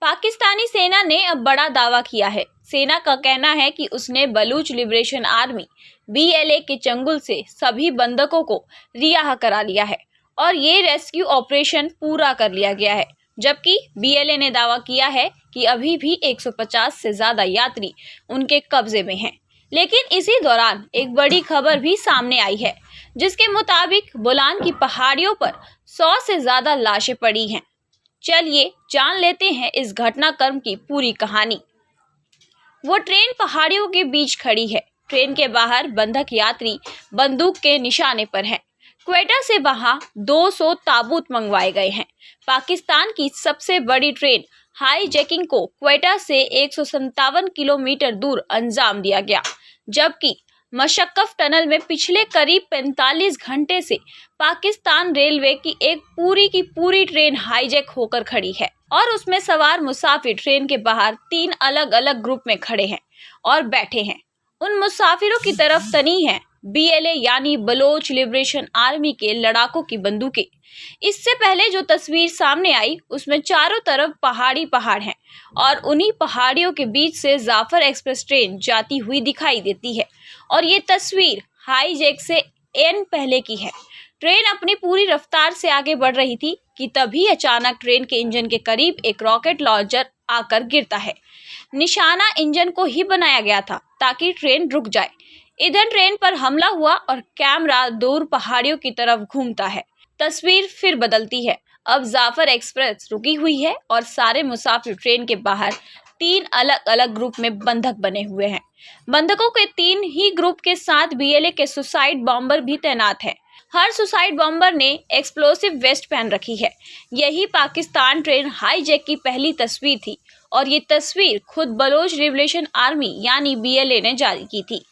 पाकिस्तानी सेना ने अब बड़ा दावा किया है। सेना का कहना है कि उसने बलूच लिबरेशन आर्मी BLA के चंगुल से सभी बंधकों को रिहा करा लिया है और ये रेस्क्यू ऑपरेशन पूरा कर लिया गया है। जबकि BLA ने दावा किया है कि अभी भी 150 से ज़्यादा यात्री उनके कब्जे में हैं। लेकिन इसी दौरान एक बड़ी खबर भी सामने आई है, जिसके मुताबिक बोलान की पहाड़ियों पर 100 से ज़्यादा लाशें पड़ी हैं। चलिए जान लेते हैं इस घटनाक्रम की पूरी कहानी। वो ट्रेन पहाड़ियों के बीच खड़ी है। ट्रेन के बाहर बंधक यात्री बंदूक के निशाने पर हैं। क्वेटा से वहां 200 ताबूत मंगवाए गए हैं। पाकिस्तान की सबसे बड़ी ट्रेन हाईजैकिंग को क्वेटा से 157 किलोमीटर दूर अंजाम दिया गया, जबकि मशक्कफ टनल में पिछले करीब 45 घंटे से पाकिस्तान रेलवे की पूरी ट्रेन हाईजैक होकर खड़ी है और उसमें सवार मुसाफिर ट्रेन के बाहर 3 अलग अलग ग्रुप में खड़े हैं और बैठे हैं। उन मुसाफिरों की तरफ तनी है BLA यानी बलोच लिबरेशन आर्मी के लड़ाकों की बंदूकें। इससे पहले जो तस्वीर सामने आई उसमें चारों तरफ पहाड़ हैं और उन्हीं पहाड़ियों के बीच से जाफर एक्सप्रेस ट्रेन जाती हुई दिखाई देती है और ये तस्वीर हाईजैक से पहले की है। ट्रेन अपनी पूरी रफ्तार से आगे बढ़ रही थी कि तभी अचानक ट्रेन के इंजन के करीब एक रॉकेट लॉन्चर आकर गिरता है। निशाना इंजन को ही बनाया गया था ताकि ट्रेन रुक जाए। इधर ट्रेन पर हमला हुआ और कैमरा दूर पहाड़ियों की तरफ घूमता है। तस्वीर फिर बदलती है। अब जाफर एक्सप्रेस रुकी हुई है और सारे मुसाफिर ट्रेन के बाहर 3 अलग अलग ग्रुप में बंधक बने हुए हैं। बंधकों के 3 ही ग्रुप के साथ BLA के सुसाइड बॉम्बर भी तैनात है। हर सुसाइड बॉम्बर ने एक्सप्लोसिव वेस्ट पहन रखी है। यही पाकिस्तान ट्रेन हाईजैक की पहली तस्वीर थी और ये तस्वीर खुद बलोच लिबरेशन आर्मी यानी BLA ने जारी की थी।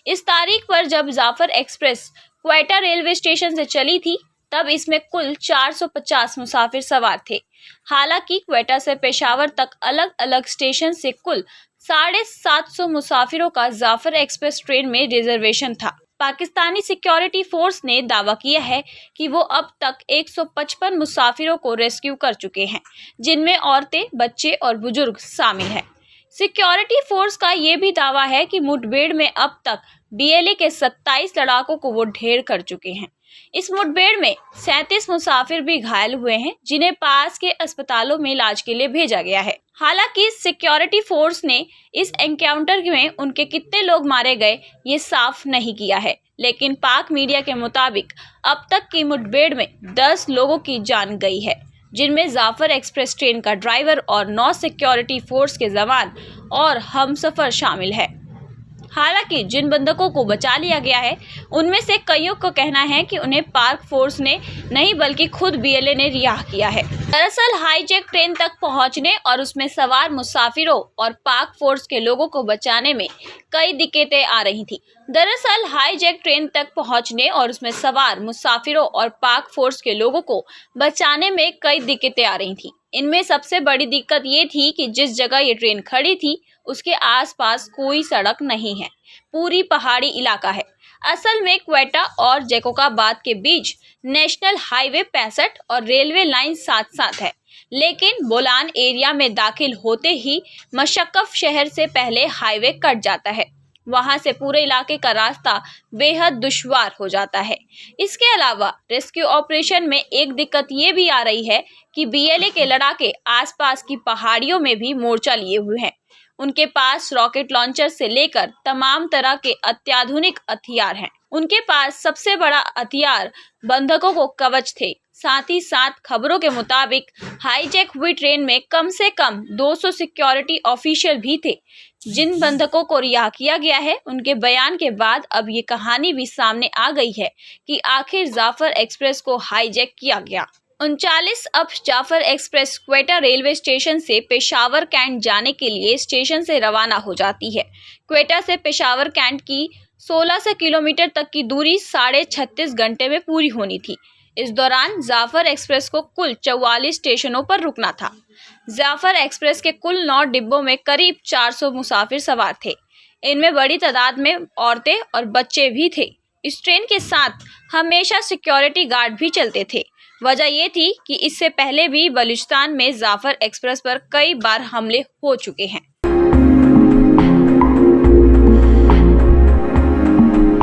इस तारीख पर जब Jaffar express Quetta railway station से चली थी तब इसमें कुल 450 मुसाफिर सवार थे। हालांकि क्वेटा से पेशावर तक अलग अलग स्टेशन से कुल 750 मुसाफिरों का जाफर एक्सप्रेस ट्रेन में रिजर्वेशन था। पाकिस्तानी सिक्योरिटी फोर्स ने दावा किया है कि वो अब तक 155 मुसाफिरों को रेस्क्यू कर चुके हैं, जिनमें औरतें, बच्चे और बुजुर्ग शामिल हैं। सिक्योरिटी फोर्स का ये भी दावा है कि मुठभेड़ में अब तक BLA के 27 लड़ाकों को वो ढेर कर चुके हैं। इस मुठभेड़ में 37 मुसाफिर भी घायल हुए हैं, जिन्हें पास के अस्पतालों में इलाज के लिए भेजा गया है। हालांकि सिक्योरिटी फोर्स ने इस एनकाउंटर में उनके कितने लोग मारे गए ये साफ नहीं किया है, लेकिन पाक मीडिया के मुताबिक अब तक की मुठभेड़ में 10 लोगों की जान गई है, जिनमें जाफर एक्सप्रेस ट्रेन का ड्राइवर और 9 सिक्योरिटी फोर्स के जवान और हमसफर शामिल है। हालांकि जिन बंधकों को बचा लिया गया है उनमें से कईयों का कहना है कि उन्हें पाक फोर्स ने नहीं बल्कि खुद BLA ने रिहा किया है। दरअसल हाईजैक ट्रेन तक पहुंचने और उसमें सवार मुसाफिरों और पाक फोर्स के लोगों को बचाने में कई दिक्कतें आ रही थी। दरअसल हाईजैक ट्रेन तक पहुंचने और उसमें सवार मुसाफिरों और पाक फोर्स के लोगों को बचाने में कई दिक्कतें आ रही थी। इनमें सबसे बड़ी दिक्कत ये थी कि जिस जगह ये ट्रेन खड़ी थी उसके आसपास कोई सड़क नहीं है, पूरी पहाड़ी इलाका है। असल में क्वेटा और जैकोबाबाद के बीच नेशनल हाईवे 65 और रेलवे लाइन साथ साथ है, लेकिन बोलान एरिया में दाखिल होते ही मशक्कफ शहर से पहले हाईवे कट जाता है। वहां से पूरे इलाके का रास्ता बेहद दुश्वार हो जाता है। इसके अलावा रेस्क्यू ऑपरेशन में एक दिक्कत ये भी आ रही है कि BLA के लड़ाके आसपास की पहाड़ियों में भी मोर्चा लिए हुए हैं। उनके पास रॉकेट लॉन्चर से लेकर तमाम तरह के अत्याधुनिक हथियार हैं। उनके पास सबसे बड़ा हथियार बंधकों को कवच थे। साथ ही साथ खबरों के मुताबिक हाईजैक हुई ट्रेन में कम से कम 200 सिक्योरिटी ऑफिशियल भी थे। जिन बंधकों को रिहा किया गया है उनके बयान के बाद अब ये कहानी भी सामने आ गई है कि आखिर जाफर एक्सप्रेस को हाईजैक किया गया। 39 अब Jaffar express Quetta railway station से पेशावर कैंट जाने के लिए स्टेशन से रवाना हो जाती है। क्वेटा से पेशावर कैंट की 1600 किलोमीटर तक की दूरी 36.5 घंटे में पूरी होनी थी। इस दौरान जाफर एक्सप्रेस को कुल 44 स्टेशनों पर रुकना था। जाफर एक्सप्रेस के कुल 9 डिब्बों में करीब 400 मुसाफिर सवार थे। इनमें बड़ी तादाद में औरतें और बच्चे भी थे। इस ट्रेन के साथ हमेशा सिक्योरिटी गार्ड भी चलते थे। वजह ये थी कि इससे पहले भी बलूचिस्तान में जाफर एक्सप्रेस पर कई बार हमले हो चुके हैं।